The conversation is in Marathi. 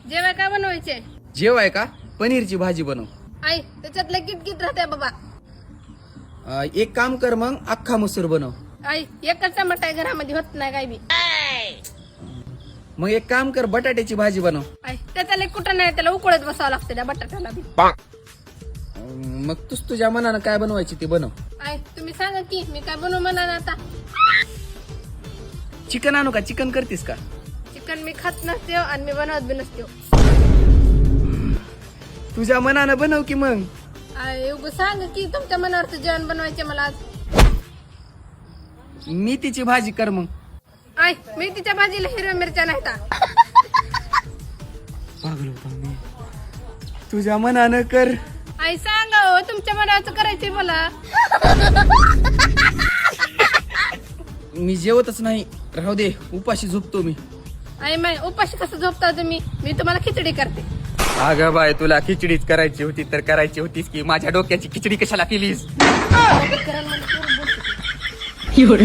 जेवाय काय बनवायचे? जेवाय का पनीरची भाजी बनव. आई त्याच्यातलं किटकिट राहते बाबा. एक काम कर मग अख्खा मसूर बनव. आई एकच टमाटा घरामध्ये होत नाही काय बी. मग एक काम कर बटाट्याची भाजी बनव. आई त्याच्याला कुठं नाही, त्याला उकळत बसावं लागतं त्या बटाट्याला बी. मग तूच तुझ्या मनानं काय बनवायची ते बनव. आई तुम्ही सांगा की मी काय बनवू म्हणा आता. चिकन आणू का? चिकन करतीस का? चिकन मी खात नसते आणि मी बनवत बी नसते. तुझ्या मनानं बनव की मग. आई उग सांग की तुमच्या मनावरचं जेवण बनवायचे मला आज. मेथीची भाजी कर मग. आई मेथीच्या भाजीला हिरव्या मिरच्या नाहीता. पागल होता मी. तुझ्या मनानं कर. आई सांगा हो तुमच्या मनावरचं करायचंय मला. मी जेवतच नाही, राहू दे, उपाशी झोपतो मी. आई माय उपाशी कसं झोपता तुम्ही? मी तुम्हाला खिचडी करते. अगं बाय, तुला खिचडीच करायची होती तर करायची होतीस की माझ्या डोक्याची खिचडी कशाला केलीस? करण म्हणजे करून बोलते.